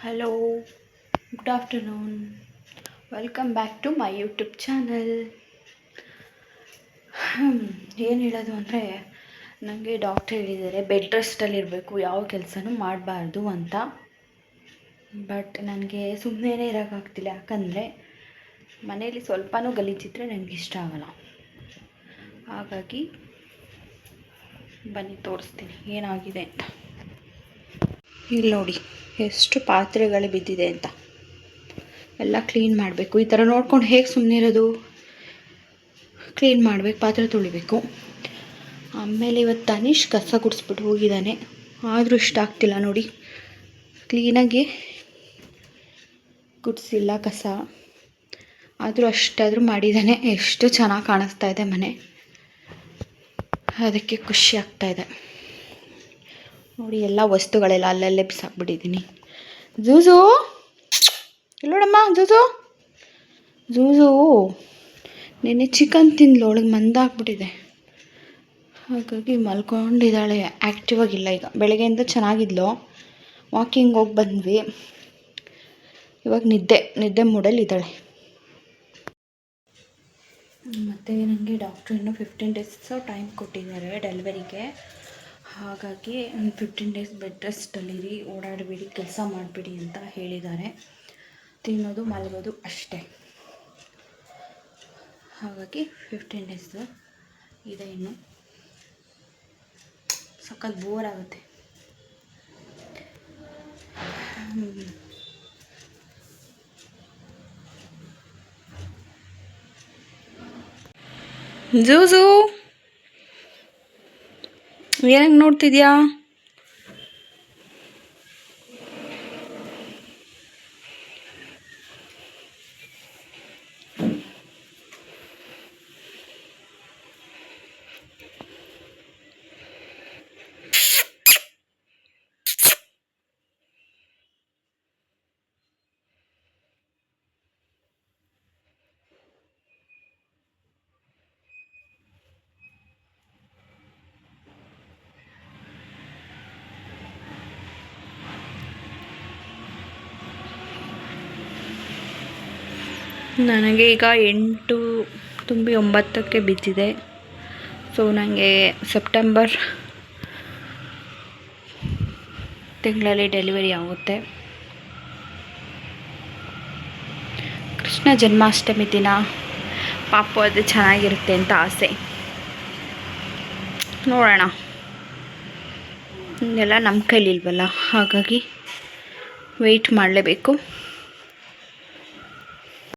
Hello, good afternoon. Welcome back to my YouTube channel. ಏನು ಹೇಳೋದು ಅಂದರೆ, ನನಗೆ ಡಾಕ್ಟರ್ ಹೇಳಿದ್ದಾರೆ ಬೆಡ್ ರೆಸ್ಟಲ್ಲಿರಬೇಕು, ಯಾವ ಕೆಲಸನೂ ಮಾಡಬಾರ್ದು ಅಂತ. ಬಟ್ ನನಗೆ ಸುಮ್ಮನೆ ಇರೋಕ್ಕಾಗ್ತಿಲ್ಲ, ಯಾಕಂದರೆ ಮನೇಲಿ ಸ್ವಲ್ಪನೂ ಗಲೀಜಿದ್ರೆ ನನಗೆ ಇಷ್ಟ ಆಗಲ್ಲ. ಹಾಗಾಗಿ ಬನ್ನಿ ತೋರಿಸ್ತೀನಿ ಏನಾಗಿದೆ ಅಂತ. ಇಲ್ಲಿ ನೋಡಿ ಎಷ್ಟು ಪಾತ್ರೆಗಳು ಬಿದ್ದಿದೆ ಅಂತ. ಎಲ್ಲ ಕ್ಲೀನ್ ಮಾಡಬೇಕು. ಈ ಥರ ನೋಡ್ಕೊಂಡು ಹೇಗೆ ಸುಮ್ಮನೆ ಇರೋದು? ಕ್ಲೀನ್ ಮಾಡಬೇಕು, ಪಾತ್ರೆ ತೊಳಿಬೇಕು. ಆಮೇಲೆ ಇವತ್ತು ತನಿಷ್ ಕಸ ಗುಡಿಸ್ಬಿಟ್ಟು ಹೋಗಿದ್ದಾನೆ, ಆದರೂ ಇಷ್ಟ ಆಗ್ತಿಲ್ಲ ನೋಡಿ. ಕ್ಲೀನಾಗಿ ಗುಡಿಸಿಲ್ಲ ಕಸ, ಆದರೂ ಅಷ್ಟಾದರೂ ಮಾಡಿದ್ದಾನೆ. ಎಷ್ಟು ಚೆನ್ನಾಗಿ ಕಾಣಿಸ್ತಾ ಇದೆ ಮನೆ, ಅದಕ್ಕೆ ಖುಷಿ ಆಗ್ತಾಯಿದೆ ನೋಡಿ. ಎಲ್ಲ ವಸ್ತುಗಳೆಲ್ಲ ಅಲ್ಲಲ್ಲೇ ಬಿಸಾಕ್ಬಿಟ್ಟಿದ್ದೀನಿ. ಜೂಜು ಇಲ್ಲೋಡಮ್ಮ, ಜೂಜು ನೆನ್ನೆ ಚಿಕನ್ ತಿಂದ್ಲು, ಅವಳಿಗೆ ಮಂದಾಗ್ಬಿಟ್ಟಿದೆ. ಹಾಗಾಗಿ ಮಲ್ಕೊಂಡಿದ್ದಾಳೆ, ಆ್ಯಕ್ಟಿವ್ ಆಗಿಲ್ಲ. ಈಗ ಬೆಳಗ್ಗೆಯಿಂದ ಚೆನ್ನಾಗಿದ್ಲು, ವಾಕಿಂಗ್ ಹೋಗಿ ಬಂದ್ವಿ. ಇವಾಗ ನಿದ್ದೆ ಮೂಡಲ್ಲಿದ್ದಾಳೆ. ಮತ್ತು ನನಗೆ ಡಾಕ್ಟ್ರು ಇನ್ನೂ 15 ಡೇಸ್ ಟೈಮ್ ಕೊಟ್ಟಿದ್ದಾರೆ ಡೆಲಿವರಿಗೆ. ಹಾಗಾಗಿ 15 ಡೇಸ್ ಬೆಡ್ ರೆಸ್ಟಲ್ಲಿರಿ, ಓಡಾಡಬೇಡಿ, ಕೆಲಸ ಮಾಡಬೇಡಿ ಅಂತ ಹೇಳಿದ್ದಾರೆ. ತಿನ್ನೋದು ಮಲಗೋದು ಅಷ್ಟೇ. ಹಾಗಾಗಿ 15 ಡೇಸ್ ಇದೆ. ಇನ್ನು ಸಖತ್ ಬೋರ್ ಆಗುತ್ತೆ. ಜೂಜು ಏನಂಗೆ ನೋಡ್ತಿದ್ಯಾ? ನನಗೆ ಈಗ 8 ತುಂಬಿ 9ಕ್ಕೆ ಬಿದ್ದಿದೆ. ಸೊ ನನಗೆ ಸೆಪ್ಟೆಂಬರ್ ತಿಂಗಳಲ್ಲಿ ಡೆಲಿವರಿ ಆಗುತ್ತೆ. ಕೃಷ್ಣ ಜನ್ಮಾಷ್ಟಮಿ ದಿನ ಪಾಪು ಅದು ಚೆನ್ನಾಗಿರುತ್ತೆ ಅಂತ ಆಸೆ. ನೋಡೋಣ, ಇದೆಲ್ಲ ನಮ್ಮ ಕೈಲಿಲ್ವಲ್ಲ, ಹಾಗಾಗಿ ವೆಯ್ಟ್ ಮಾಡಲೇಬೇಕು.